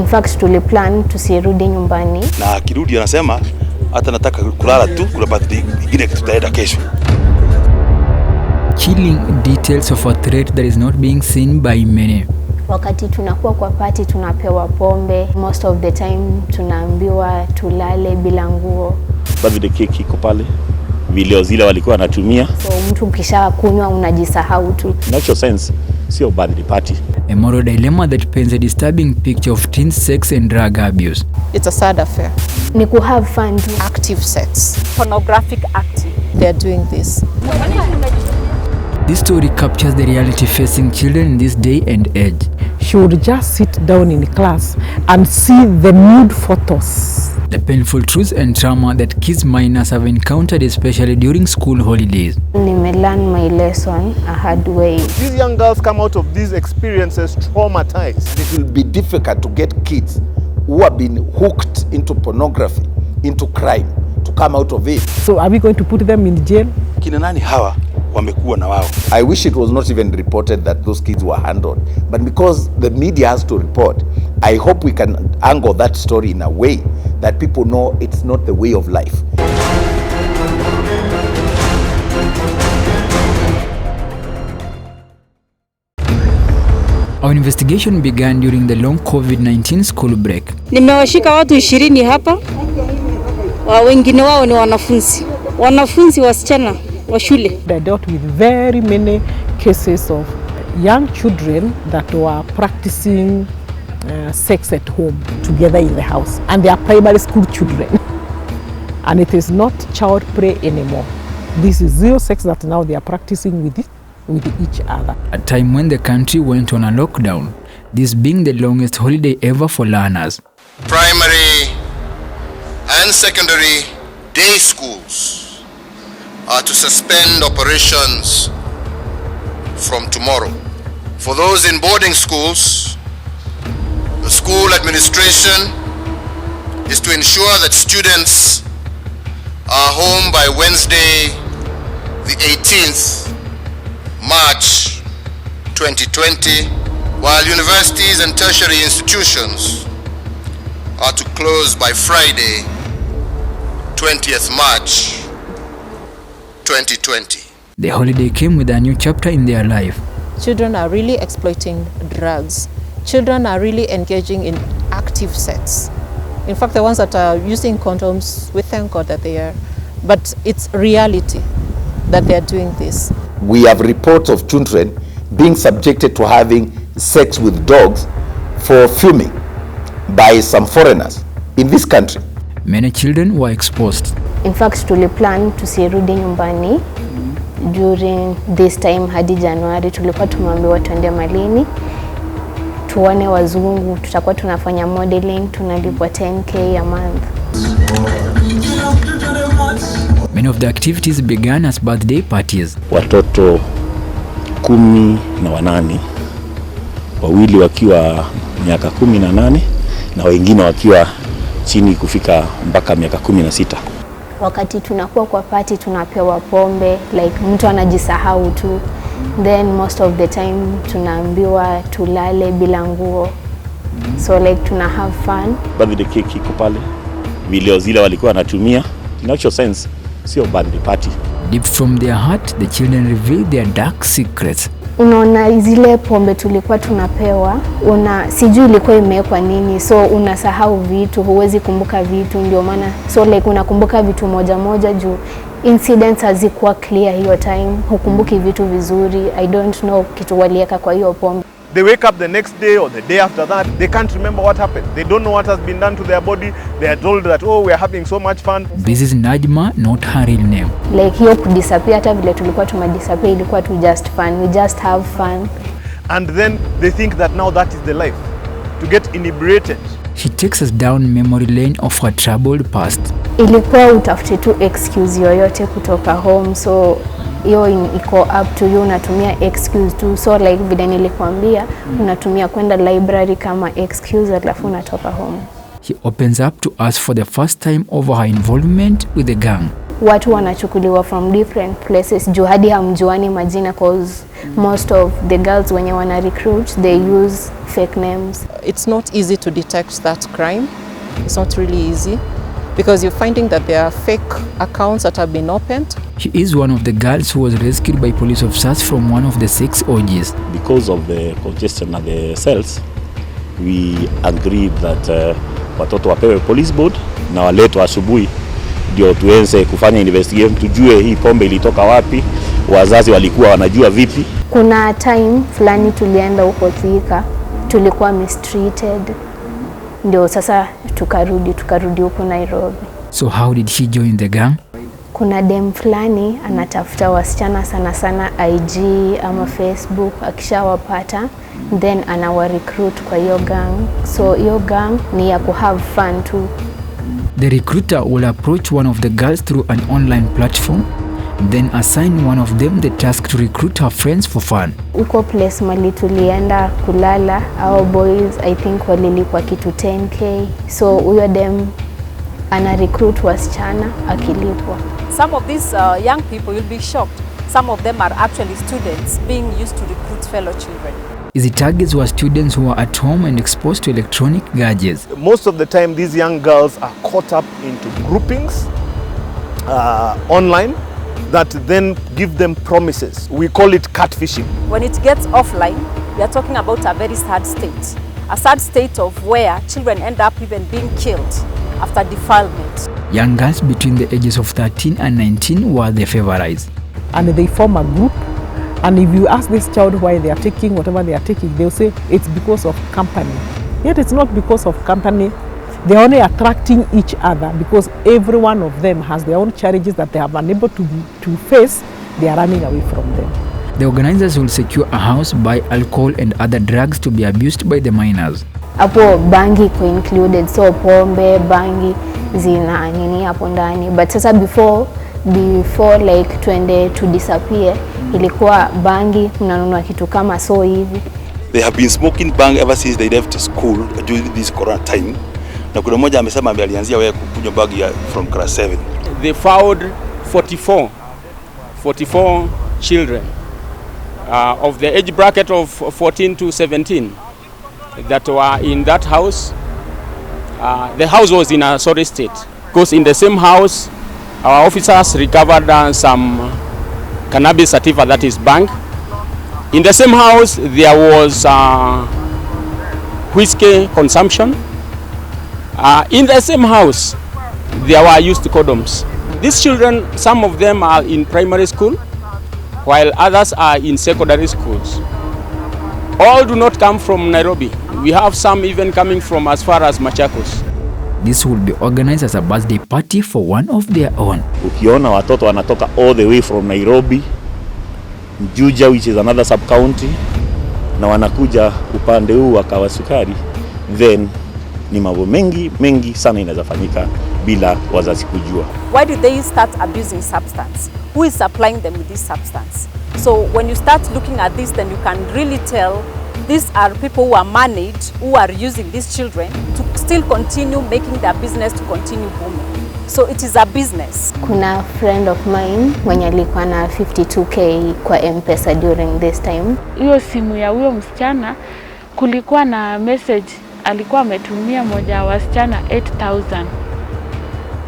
In fact tuliplan tusirudi nyumbani. Na akirudi anasema hata nataka kulala tu, kuna birthday ingine tutaenda kesho. Chilling details of a threat that is not being seen by many. Wakati tunakuwa kwa party tunapewa pombe. Most of the time tunaambiwa tulale bila nguo. Birthday cake iko pale, vileo zile walikuwa wanatumia. So mtu ukisha kunywa unajisahau tu. Natural sense, sio birthday party. A moral dilemma that paints a disturbing picture of teen sex and drug abuse. It's a sad affair. Ni ku have fun tu. Active sex. Pornographic acting. They are doing this. This story captures the reality facing children in this day and age. She would just sit down in class and see the nude photos. The painful truths and trauma that kids minors have encountered, especially during school holidays. Nimelearn my lesson a hard way. These young girls come out of these experiences traumatized. It will be difficult to get kids who have been hooked into pornography, into crime, to come out of it. So are we going to put them in jail? Kina nani hawa wamekuwa na wao? I wish it was not even reported that those kids were handled. But because the media has to report, I hope we can angle that story in a way that people know it's not the way of life. Our investigation began during the long COVID-19 school break. Nimewashika watu 20 hapa. Wengine wao ni wanafunzi wasichana wa shule. They dealt with very many cases of young children that were practicing sex at home together in the house, and they are primary school children. And it is not child play anymore. This is real sex that now they are practicing with each other. A time when the country went on a lockdown, this being the longest holiday ever for learners. Primary and secondary day schools are to suspend operations from tomorrow. For those in boarding schools, the school administration is to ensure that students are home by Wednesday, the 18th March 2020, while universities and tertiary institutions are to close by Friday, 20th March 2020. The holiday came with a new chapter in their life. Children are really exploiting drugs. Children are really engaging in active sex. In fact, the ones that are using condoms, we thank God that they are. But it's reality that they are doing this. We have reports of children being subjected to having sex with dogs for filming by some foreigners in this country. Many children were exposed. In fact tuliplan tusirudi nyumbani during this time hadi January. Tulikuwa tumeambiwa tuende Malini tuone wazungu, tutakuwa tunafanya modeling, tunalipwa 10k a month. Many of the activities began as birthday parties. Watoto 18, wawili wakiwa miaka 18 na wengine wakiwa chini kufika mpaka miaka 16. Wakati tunakuwa kwa party tunapewa pombe, like mtu anajisahau tu. Then most of the time tunaambiwa tulale bila nguo. So like tuna have fun. Birthday cake iko pale, vileo zile walikuwa wanatumia. In actual sense, sio birthday party. Deep from their heart, the children reveal their dark secrets. Unaona zile pombe tulikuwa tunapewa, sijui ilikuwa imewekwa nini, so unasahau vitu, huwezi kumbuka vitu, ndio maana so like unakumbuka vitu moja juu incidents hazikuwa clear hiyo time, hukumbuki vitu vizuri. I don't know kitu walieka kwa hiyo pombe. They wake up the next day or the day after that, they can't remember what happened. They don't know what has been done to their body. They are told that, oh, we are having so much fun. This is Najma, not her real name. Like hiyo kudisappear, hata vile tulikuwa tumadisappear, ilikuwa tu just fun. We just have fun. And then they think that now that is the life, to get inebriated. She takes us down memory lane of her troubled past. Ilikuwa utafute tu excuse yoyote kutoka home, so hiyo iko up to you, unatumia excuse tu. So like vile nilikwambia, unatumia kwenda library kama excuse, alafu unatoka home. He opens up to us for the first time over her involvement with the gang. watu wanachukuliwa from different places juu hadi hamjuani majina, cause most of the girls wenye wana recruit they use fake names. It's not easy to detect that crime. It's not really easy because you're finding that there are fake accounts that have been opened. She is one of the girls who was rescued by police officers from one of the 6 orgies. Because of the congestion at the cells, we agreed that watoto wapewe police board na waletwe asubuhi ndio tuenze kufanya investigation, tujue hii pombe ilitoka wapi, wazazi walikuwa wanajua vipi. Kuna time fulani tulienda huko Thika, tulikuwa mistreated, ndio sasa tukarudi huko Nairobi. So how did she join the gang? Kuna dem fulani anatafuta wasichana sana sana IG ama Facebook, akishawapata then anawa recruit kwa hiyo gang. So hiyo gang ni ya ku have fun too. The recruiter will approach one of the girls through an online platform, then assign one of them the task to recruit her friends for fun. Uko place mali tulienda kulala, our boys I think walilipwa kitu 10k. So huyo dem ana recruit wasichana akilipwa. Some of these young people, you'll be shocked. Some of them are actually students being used to recruit fellow children. The targets were students who are at home and exposed to electronic gadgets. Most of the time, these young girls are caught up into groupings online that then give them promises. We call it catfishing. When it gets offline, we are talking about a very sad state. A sad state of where children end up even being killed after defilement. Young girls between the ages of 13 and 19 were the favorites. And they form a group. And if you ask this child why they are taking whatever they are taking, they'll say it's because of company. Yet it's not because of company. They're only attracting each other because every one of them has their own challenges that they have been able to face. They are running away from them. The organizers will secure a house, buy alcohol and other drugs to be abused by the minors. Hapo bangi iko included, so pombe, bangi zina nini hapo ndani. But sasa before like tuende to disappear, ilikuwa bangi mnanunua kitu kama so hivi. They have been smoking bang ever since they left school during this corona time. Na kuna mmoja amesema alianzia wewe kukunywa bangi from class 7. They found 44 children of the age bracket of 14 to 17 that were in that house. The house was in a sorry state because in the same house our officers recovered some cannabis sativa, that is bang. In the same house there was whiskey consumption. In the same house there were used condoms. These children, some of them are in primary school while others are in secondary schools. All do not come from Nairobi. We have some even coming from as far as Machakos. This will be organized as a birthday party for one of their own. Ukiona watoto wanatoka all the way from Nairobi, Juja which is another sub-county, na wanakuja upande huu wa Kawasukari, then ni mambo mengi sana inaweza fanyika bila wazazi kujua. Why do they start abusing substance? Who is supplying them with this substance? So when you start looking at this, then you can really tell these are people who are managed, who are using these children to still continue making their business to continue booming. So it is a business. Kuna friend of mine mwenye alikuwa na 52k kwa M-Pesa during this time. Hiyo simu ya huyo msichana kulikuwa na message alikuwa ametumia moja wasichana 8000.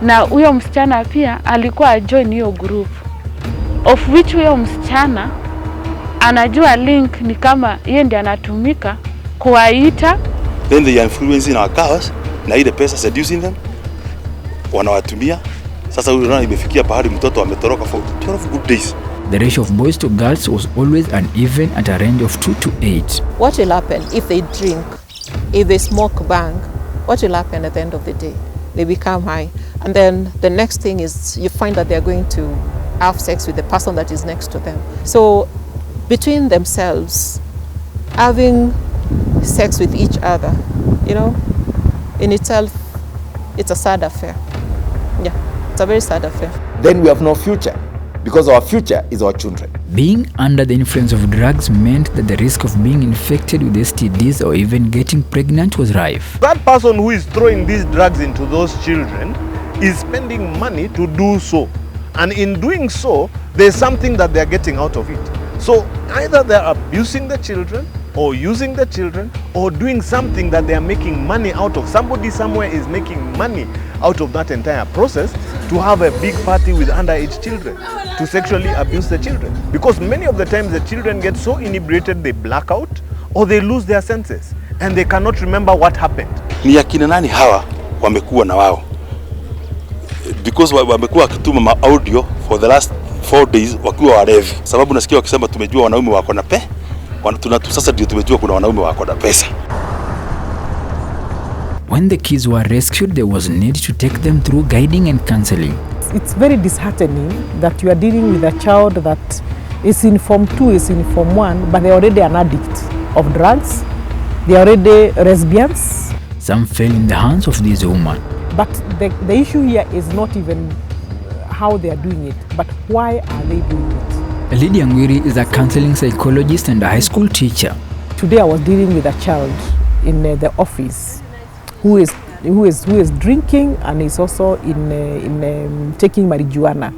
Na huyo msichana pia alikuwa join hiyo group. Of which huyo msichana anajua link ni kama yeye ndiye anatumika kuwaita. Then they are influencing our girls na ile pesa seducing them. Wanawatumia. Sasa huyo nani imefikia pahali mtoto ametoroka for 12 good days. The ratio of boys to girls was always uneven at a range of 2 to 8. What will happen if they drink, if they smoke bang? What will happen at the end of the day? They become high. And then the next thing is you find that they're going to have sex with the person that is next to them. So between themselves, having sex with each other, you know, in itself, it's a sad affair. Yeah, it's a very sad affair. Then we have no future because our future is our children. Being under the influence of drugs meant that the risk of being infected with STDs or even getting pregnant was rife. That person who is throwing these drugs into those children is spending money to do so. And in doing so, there's something that they're getting out of it. So either they're abusing the children, or using the children, or doing something that they are making money out of. Somebody somewhere is making money out of that entire process to have a big party with underage children, to sexually abuse the children. Because many of the times the children get so inebriated they black out or they lose their senses and they cannot remember what happened. Ni akina nani hawa wamekuwa na wao? Because wamekuwa wakituma ma audio for the last 4 days wakiwa walevi. Sababu nasikia wakisema tumejua wanaume wako na sasa ndio tumejua kuna wanaume wako na pesa. When the kids were rescued, there was need to take them through guiding and counseling. It's very disheartening that you are dealing with a child that is in Form 2, is in Form 1, but they're already an addict of drugs. They're already lesbians. Some fell in the hands of this woman. But the issue here is not even how they are doing it, but why are they doing it? Lydia Ngwiri is a counseling psychologist and a high school teacher. Today I was dealing with a child in the office who is drinking and is also in taking marijuana,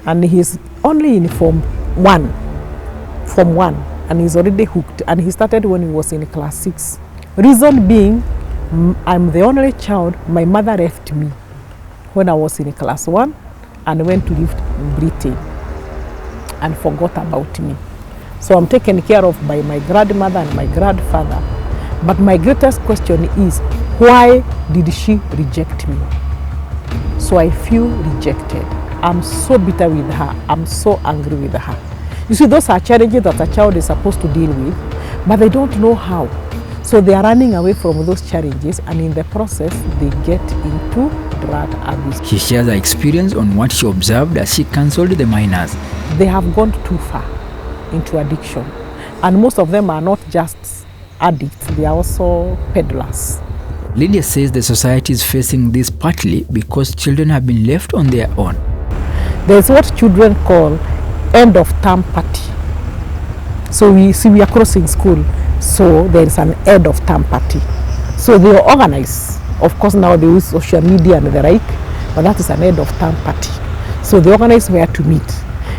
and he's only in Form 1, and he's already hooked, and he started when he was in class 6. Reason being, I'm the only child. My mother left me when I was in class 1 and went to live in Britain and forgot about me. So I'm taken care of by my grandmother and my grandfather. But my greatest question is, why did she reject me? So I feel rejected. I'm so bitter with her. I'm so angry with her. You see, those are challenges that a child is supposed to deal with, but they don't know how. So they are running away from those challenges, and in the process, they get into drug abuse. She shares her experience on what she observed as she counseled the minors. They have gone too far into addiction, and most of them are not just addicts, they are also peddlers. Lydia says the society is facing this partly because children have been left on their own. There's what children call end of term party. So we are crossing school, so there is an end of term party. So they organize. Of course now they use social media and the like, but that is an end of term party. So they organize where to meet,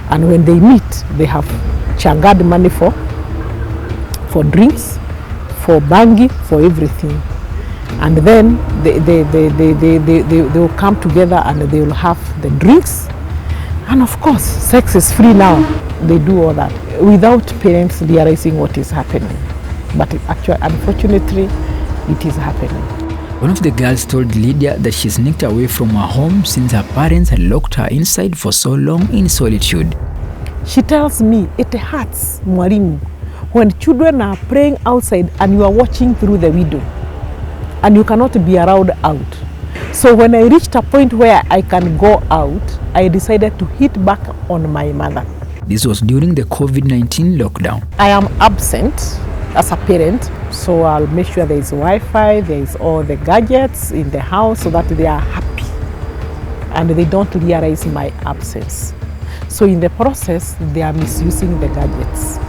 and when they meet, they have changad money for drinks, for bangi, for everything. And then they will come together and they will have the drinks. And of course, sex is free now. They do all that without parents realizing what is happening. But actually, unfortunately, it is happening. One of the girls told Lydia that she sneaked away from her home since her parents had locked her inside for so long in solitude. She tells me, it hurts, Mwalimu, when children are playing outside and you are watching through the window and you cannot be allowed out. So when I reached a point where I can go out, I decided to hit back on my mother. This was during the COVID-19 lockdown. I am absent as a parent, so I'll make sure there is Wi-Fi, there is all the gadgets in the house so that they are happy and they don't realize my absence. So in the process, they are misusing the gadgets.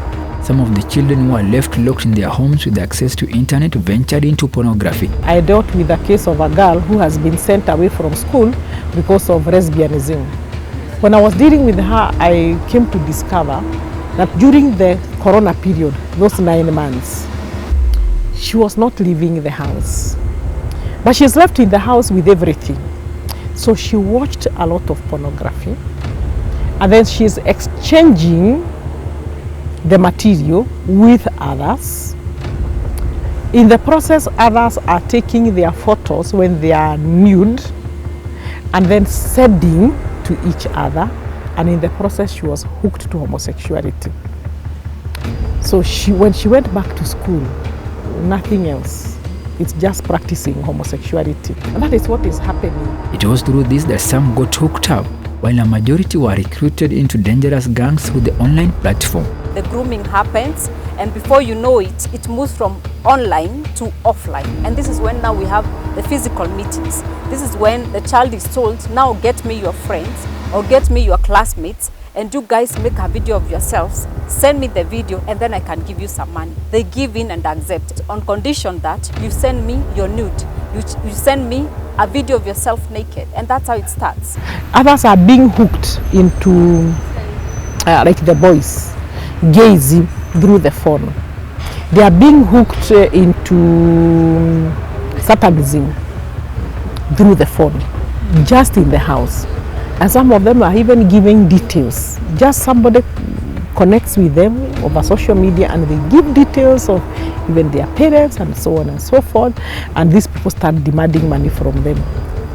Some of the children who are left locked in their homes with access to internet ventured into pornography. I dealt with the case of a girl who has been sent away from school because of lesbianism. When I was dealing with her, I came to discover that during the corona period, those 9 months, she was not leaving the house. But she's left in the house with everything. So she watched a lot of pornography, and then she's exchanging the material with others. In the process, others are taking their photos when they are nude and then sending to each other, and in the process she was hooked to homosexuality. So when she went back to school, nothing else. It's just practicing homosexuality, and that is what is happening. It was through this that some got hooked up, while a majority were recruited into dangerous gangs through the online platform. The grooming happens, and before you know it, it moves from online to offline. And this is when now we have the physical meetings. This is when the child is told, now get me your friends or get me your classmates, and you guys make a video of yourselves, send me the video, and then I can give you some money. They give in and accept on condition that you send me your nude, you send me a video of yourself naked, and that's how it starts. Others are being hooked into, like the boys, gazing through the phone. They are being hooked into satanism through the phone, just in the house. And some of them are even giving details. Just somebody connects with them over social media and they give details of even their parents and so on and so forth. And these people start demanding money from them.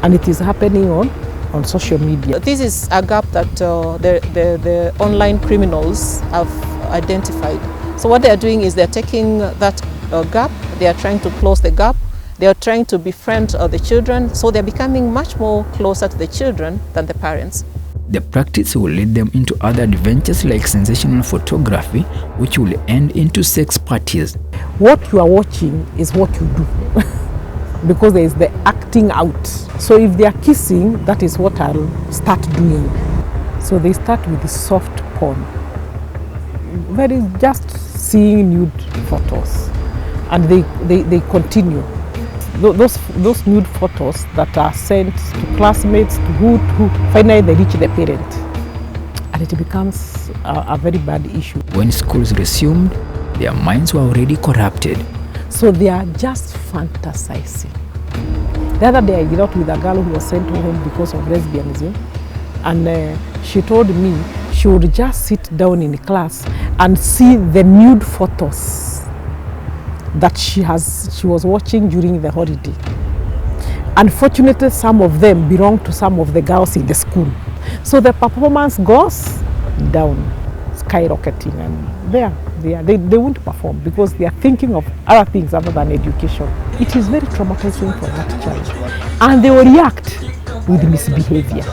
And it is happening on social media. This is a gap that the online criminals have identified. So what they are doing is they're taking that gap, they are trying to close the gap, they are trying to befriend the children, so they're becoming much more closer to the children than the parents. The practice will lead them into other adventures like sensational photography, which will end into sex parties. What you are watching is what you do. Because there is the acting out. So if they are kissing, that is what I'll start doing. So they start with the soft porn. Very just seeing nude photos. And they continue. Those nude photos that are sent to classmates, to who finally they reach the parent. And it becomes a very bad issue. When schools resumed, their minds were already corrupted. So they are just fantasizing. The other day I got out with a girl who was sent home because of lesbianism, and she told me she would just sit down in class and see the nude photos that she was watching during the holiday. Unfortunately, some of them belong to some of the girls in the school. So the performance goes down, skyrocketing, and they won't perform because they are thinking of other things other than education. It is very traumatizing for that child. And they will react with misbehavior.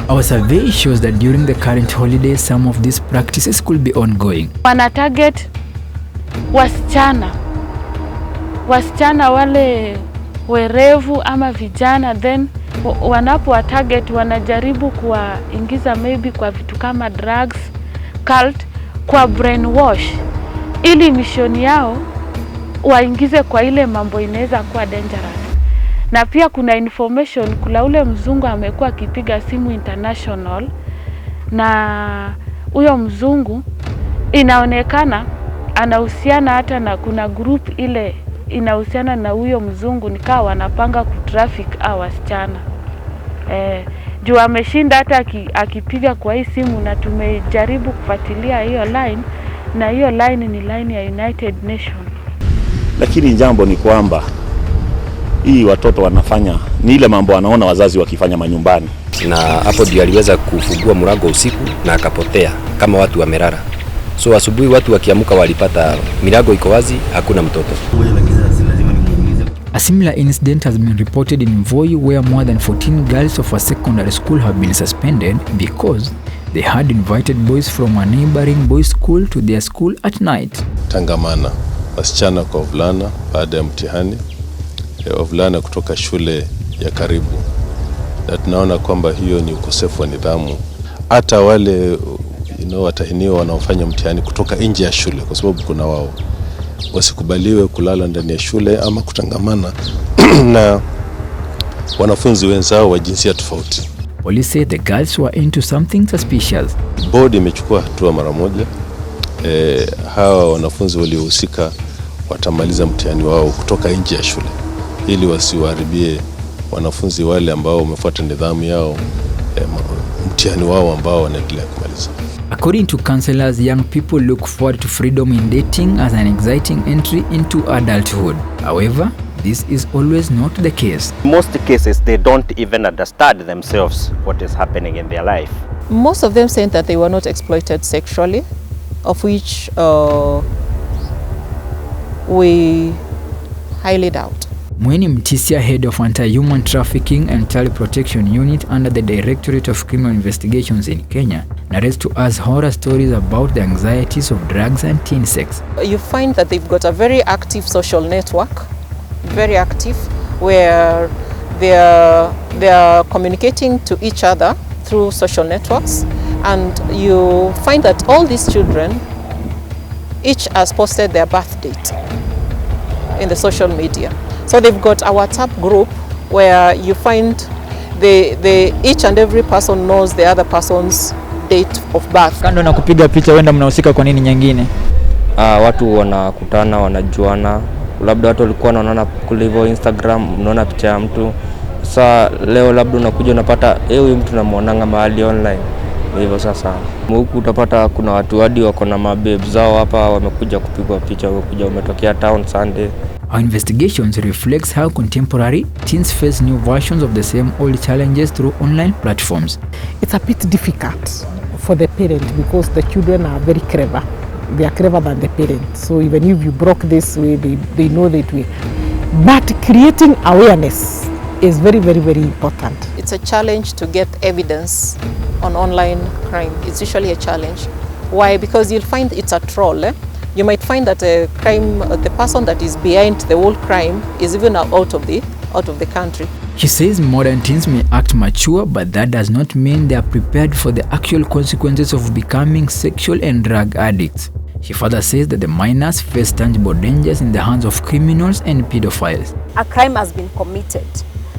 Our survey shows that during the current holiday, some of these practices could be ongoing. Wana target wasichana wale werevu ama vijana, then wanapo target wanajaribu kuwaingiza maybe kwa vitu kama drugs, cult, kwa brainwash, ili mishoni yao waingize kwa ile mambo inaweza kuwa dangerous. Na pia kuna information, kula ule mzungu amekuwa akipiga simu international, na huyo mzungu inaonekana anahusiana hata na kuna group ile inahusiana na huyo mzungu, nikawa wanapanga kutraffic au wasichana. Juu ameshinda hata akipiga kwa hii simu, na tumejaribu kufuatilia hiyo line, na hiyo line ni line ya United Nation. Lakini jambo ni kwamba hii watoto wanafanya ni ile mambo wanaona wazazi wakifanya manyumbani. Na hapo ndio aliweza kufungua mlango usiku na akapotea kama watu wamelala. So asubuhi watu wakiamka walipata milango iko wazi, hakuna mtoto. A similar incident has been reported in Voi, where more than 14 girls of a secondary school have been suspended because they had invited boys from a neighboring boys' school to their school at night. Tangamana wasichana kwa wavulana baada ya mtihani, wavulana kutoka shule ya karibu, na tunaona kwamba hiyo ni ukosefu wa nidhamu. Hata wale watahiniwa wanaofanya mtihani kutoka nje ya shule, kwa sababu kuna wao, wasikubaliwe kulala ndani ya shule ama kutangamana na wanafunzi wenzao wa jinsia tofauti. Police say the girls were into something suspicious. Board imechukua hatua mara moja. Hawa wanafunzi waliohusika watamaliza mtihani wao kutoka nje ya shule, ili wasiwaharibie wanafunzi wale ambao wamefuata nidhamu yao mtihani wao ambao wanaendelea kumaliza. According to counselors, young people look forward to freedom in dating as an exciting entry into adulthood. However, this is always not the case. In most cases, they don't even understand themselves what is happening in their life. Most of them said that they were not exploited sexually, of which we highly doubt. Mweni Mtisia, head of Anti-Human Trafficking and Child Protection Unit under the Directorate of Criminal Investigations in Kenya, narrates to us horror stories about the anxieties of drugs and teen sex. You find that they've got a very active social network, very active, where they are communicating to each other through social networks, and you find that all these children, each has posted their birth date in the social media. So they've got a WhatsApp group where you find each and every person knows the other person's date of birth. Kando na kupiga picha, wenda mnahusika kwa nini nyingine? Watu wanakutana, wanajuana, labda watu walikuwa wanaona kule hivyo Instagram, unaona picha ya mtu. Sasa leo labda unakuja unapata huyu mtu namuonanga mahali online. Hivyo sasa huku utapata kuna watu hadi wako na mababe zao hapa wamekuja kupigwa picha, wamekuja umetokea town Sunday. Our investigations reflects how contemporary teens face new versions of the same old challenges through online platforms. It's a bit difficult for the parent because the children are very clever. They are clever than the parents. So even if you broke this way, they know that way. But creating awareness is very, very, very important. It's a challenge to get evidence on online crime. It's usually a challenge. Why? Because you'll find it's a troll. You might find that a crime, the person that is behind the whole crime is even out of the country. She says modern teens may act mature, but that does not mean they are prepared for the actual consequences of becoming sexual and drug addicts. She further says that the minors face tangible dangers in the hands of criminals and pedophiles. A crime has been committed.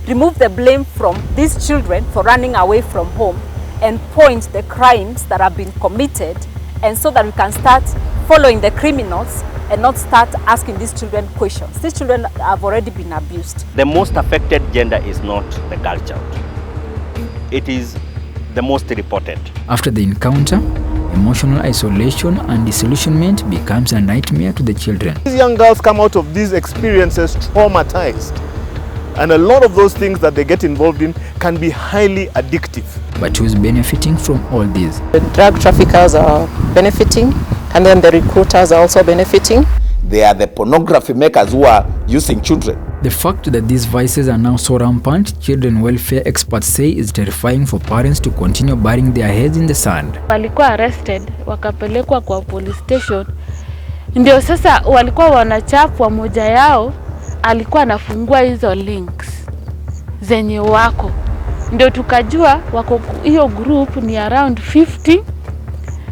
Remove the blame from these children for running away from home and point the crimes that have been committed, and so that we can start following the criminals and not start asking these children questions. These children have already been abused. The most affected gender is not the girl child. It is the most reported. After the encounter, emotional isolation and disillusionment becomes a nightmare to the children. These young girls come out of these experiences traumatized. And a lot of those things that they get involved in can be highly addictive. But who is benefiting from all this? The drug traffickers are benefiting, and then the recruiters are also benefiting. They are the pornography makers who are using children. The fact that these vices are now so rampant, children welfare experts say is terrifying for parents to continue burying their heads in the sand. Walikuwa arrested, wakapelekwa kwa police station. Ndio sasa walikuwa wanachapwa, moja yao alikuwa anafungua hizo links zenye wako. Ndio tukajua wako hiyo group ni around 50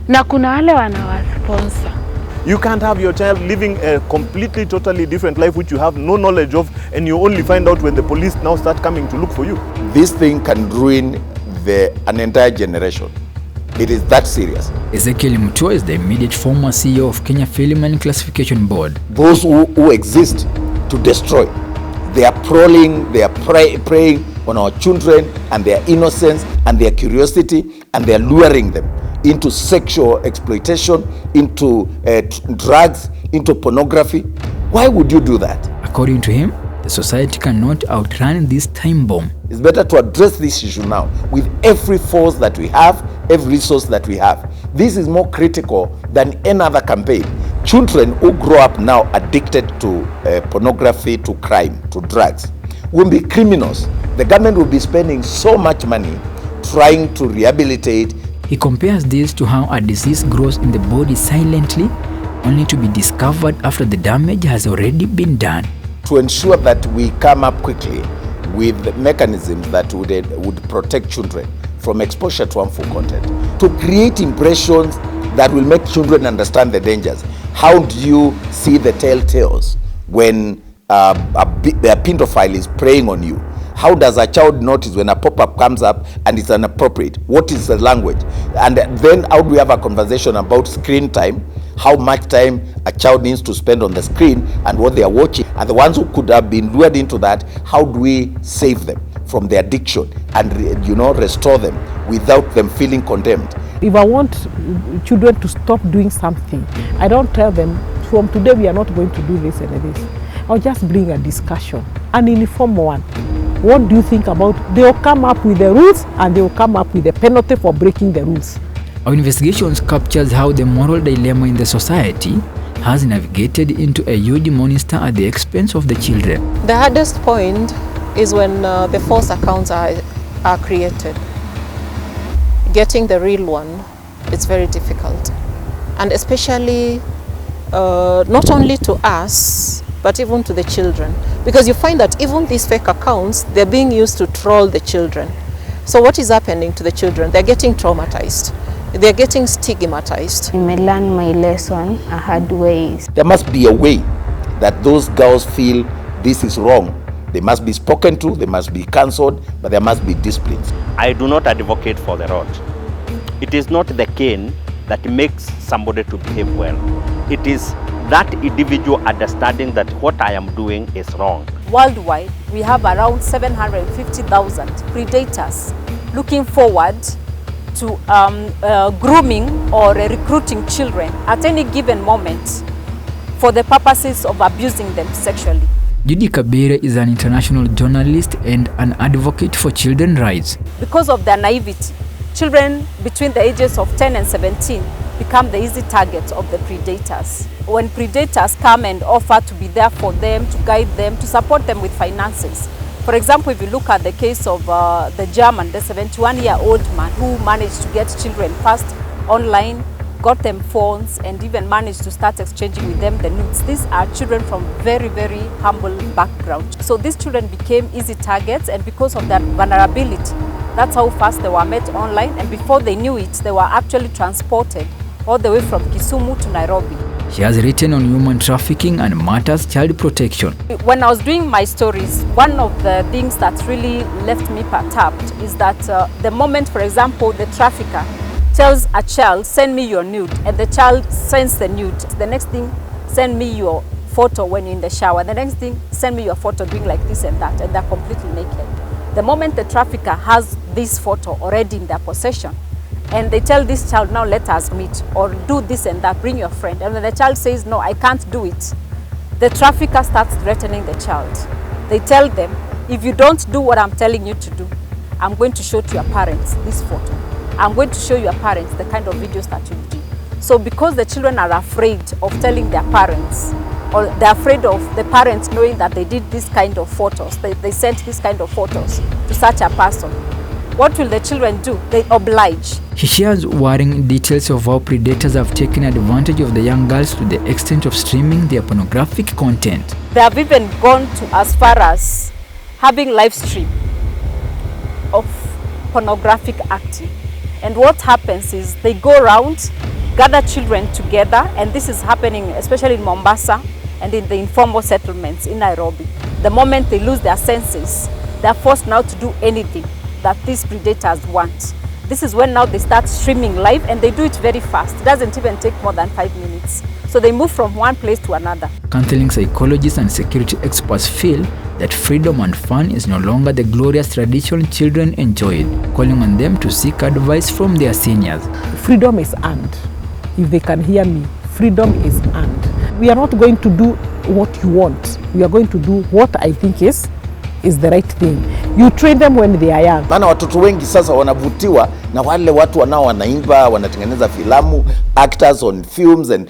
na kuna wale wanawasponsor. You can't have your child living a completely, totally different life which you have no knowledge of, and you only find out when the police now start coming to look for you. This thing can ruin an entire generation. It is that serious. Ezekiel Mutua is the immediate former CEO of Kenya Film and Classification Board. Those who exist to destroy, they are prowling, they are preying on our children and their innocence and their curiosity, and they are luring them into sexual exploitation, into drugs, into pornography. Why would you do that? According to him, the society cannot outrun this time bomb. It's better to address this issue now with every force that we have, every resource that we have. This is more critical than any other campaign. Children who grow up now addicted to pornography, to crime, to drugs, will be criminals. The government will be spending so much money trying to rehabilitate. He compares this to how a disease grows in the body silently, only to be discovered after the damage has already been done. To ensure that we come up quickly with mechanisms that would protect children from exposure to harmful content, to create impressions that will make children understand the dangers. How do you see the telltales when a pedophile is preying on you? How does a child notice when a pop-up comes up and it's inappropriate? What is the language? And then how do we have a conversation about screen time? How much time a child needs to spend on the screen and what they are watching? And the ones who could have been lured into that, how do we save them from the addiction and restore them without them feeling condemned? If I want children to stop doing something, I don't tell them, from today we are not going to do this and this. I'll just bring a discussion, an informal one. What do you think about? They'll come up with the rules and they'll come up with a penalty for breaking the rules. Our investigations captures how the moral dilemma in the society has navigated into a huge monster at the expense of the children. The hardest point is when the false accounts are created. Getting the real one, it's very difficult. And especially not only to us, but even to the children. Because you find that even these fake accounts, they're being used to troll the children. So what is happening to the children? They're getting traumatized. They're getting stigmatized. I may learn my lesson a hard way. There must be a way that those girls feel this is wrong, They must be spoken to, they must be cancelled, but there must be discipline. I do not advocate for the rod. It is not the cane that makes somebody to behave well. It is that individual understanding that what I am doing is wrong. Worldwide, we have around 750,000 predators looking forward to grooming or recruiting children at any given moment for the purposes of abusing them sexually. Judy Kabere is an international journalist and an advocate for children's rights. Because of their naivety, children between the ages of 10 and 17 become the easy targets of the predators. When predators come and offer to be there for them, to guide them, to support them with finances. For example, if you look at the case of the German, the 71-year-old man who managed to get children first online, got them phones, and even managed to start exchanging with them the nudes. These are children from very, very humble background. So these children became easy targets, and because of their vulnerability, that's how fast they were met online, and before they knew it, they were actually transported all the way from Kisumu to Nairobi. She has written on human trafficking and matters child protection. When I was doing my stories, one of the things that really left me perturbed is that the moment, for example, the trafficker tells a child, send me your nude, and the child sends the nude. The next thing, send me your photo when you're in the shower. The next thing, send me your photo doing like this and that, and they're completely naked. The moment the trafficker has this photo already in their possession, and they tell this child, now let us meet, or do this and that, bring your friend, and when the child says, no, I can't do it, the trafficker starts threatening the child. They tell them, if you don't do what I'm telling you to do, I'm going to show to your parents this photo. I'm going to show your parents the kind of videos that you do. So because the children are afraid of telling their parents, or they're afraid of the parents knowing that they did this kind of photos, they sent this kind of photos to such a person, what will the children do? They oblige. She shares worrying details of how predators have taken advantage of the young girls to the extent of streaming their pornographic content. They have even gone to as far as having live stream of pornographic acting. And what happens is they go around, gather children together, and this is happening especially in Mombasa and in the informal settlements in Nairobi. The moment they lose their senses, they're forced now to do anything that these predators want. This is when now they start streaming live, and they do it very fast. It doesn't even take more than 5 minutes. So they move from one place to another. Counseling psychologists and security experts feel that freedom and fun is no longer the glorious tradition children enjoyed, calling on them to seek advice from their seniors. Freedom is earned. If they can hear me, freedom is earned. We are not going to do what you want. We are going to do what I think is the right thing. You train them when they are young. Maana watoto wengi sasa wanavutiwa na wale watu wanao wanaimba, wanatengeneza filamu, actors on films and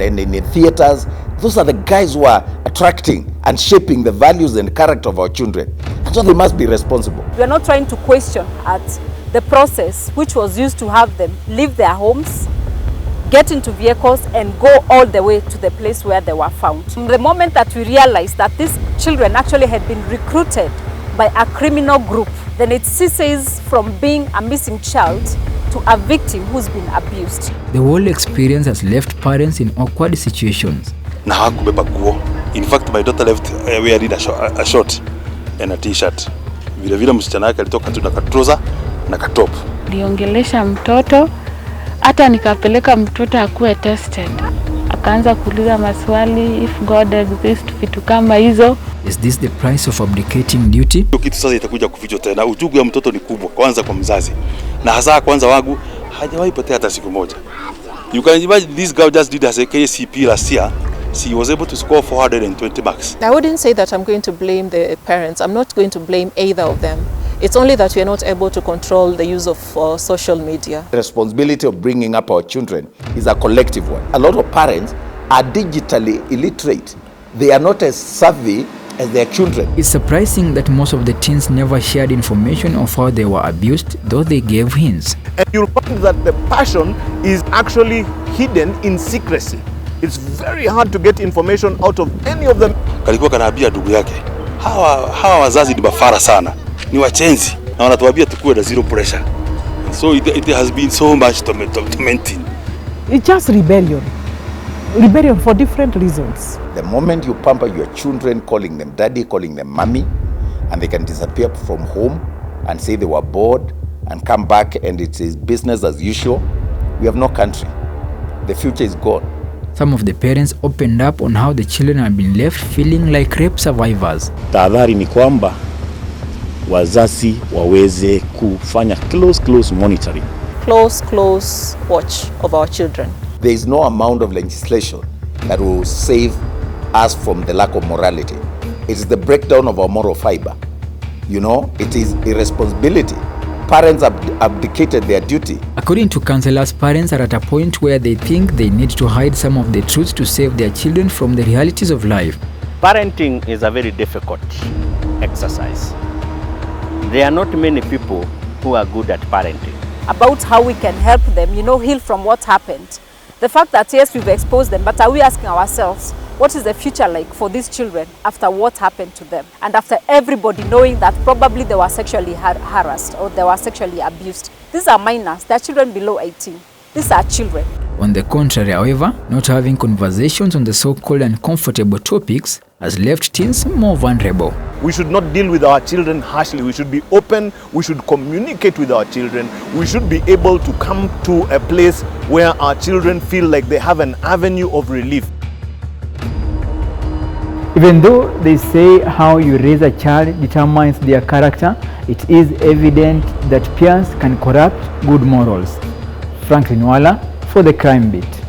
in theaters. Those are the guys who are attracting and shaping the values and character of our children. And so they must be responsible. We are not trying to question at the process which was used to have them leave their homes, get into vehicles, and go all the way to the place where they were found. From the moment that we realized that these children actually had been recruited by a criminal group, then it ceases from being a missing child to a victim who's been abused. The whole experience has left parents in awkward situations. Na hakubeba nguo. In fact, my daughter left wearing a short and a t-shirt. Vile vile msichana wake alitoka tu na trouser na top. Niliongelesha mtoto, hata nikapeleka mtoto akuwe tested. Akaanza kuuliza maswali, if God exists, vitu kama hizo. Is this the price of abdicating duty? Kitu sasa itakuja kufichwa tena. Ujugu ya mtoto ni kubwa, kwanza kwa mzazi. Na hasa kwanza wangu hajawahi potea hata siku moja. You can imagine this girl just did as a KCP last year. She was able to score 420 marks. I wouldn't say that I'm going to blame the parents. I'm not going to blame either of them. It's only that we are not able to control the use of social media. The responsibility of bringing up our children is a collective one. A lot of parents are digitally illiterate. They are not as savvy as their children. It's surprising that most of the teens never shared information of how they were abused, though they gave hints. And you'll find that the passion is actually hidden in secrecy. It's very hard to get information out of any of them. Kalikuwa kanaambia ndugu yake, hawa wazazi ni bafara sana, ni wachenzi na wanatuambia tukue na zero pressure. So it has been so much tormenting. It's just rebellion. Rebellion for different reasons. The moment you pamper your children, calling them daddy, calling them mommy, and they can disappear from home and say they were bored and come back and it is business as usual, we have no country. The future is gone. Some of the parents opened up on how the children have been left feeling like rape survivors. Tahadhari ni kwamba wazazi waweze kufanya close monitoring. Close watch of our children. There is no amount of legislation that will save us from the lack of morality. It is the breakdown of our moral fiber. You know, it is irresponsibility. Parents have abdicated their duty. According to counselors, parents are at a point where they think they need to hide some of the truths to save their children from the realities of life. Parenting is a very difficult exercise. There are not many people who are good at parenting. About how we can help them, heal from what happened. The fact that yes, we've exposed them, but are we asking ourselves, what is the future like for these children after what happened to them? And after everybody knowing that probably they were sexually harassed or they were sexually abused. These are minors, they are children below 18. These are children. On the contrary, however, not having conversations on the so-called uncomfortable topics has left teens more vulnerable. We should not deal with our children harshly. We should be open. We should communicate with our children. We should be able to come to a place where our children feel like they have an avenue of relief. Even though they say how you raise a child determines their character, it is evident that peers can corrupt good morals. Franklin Wala for the Crime Beat.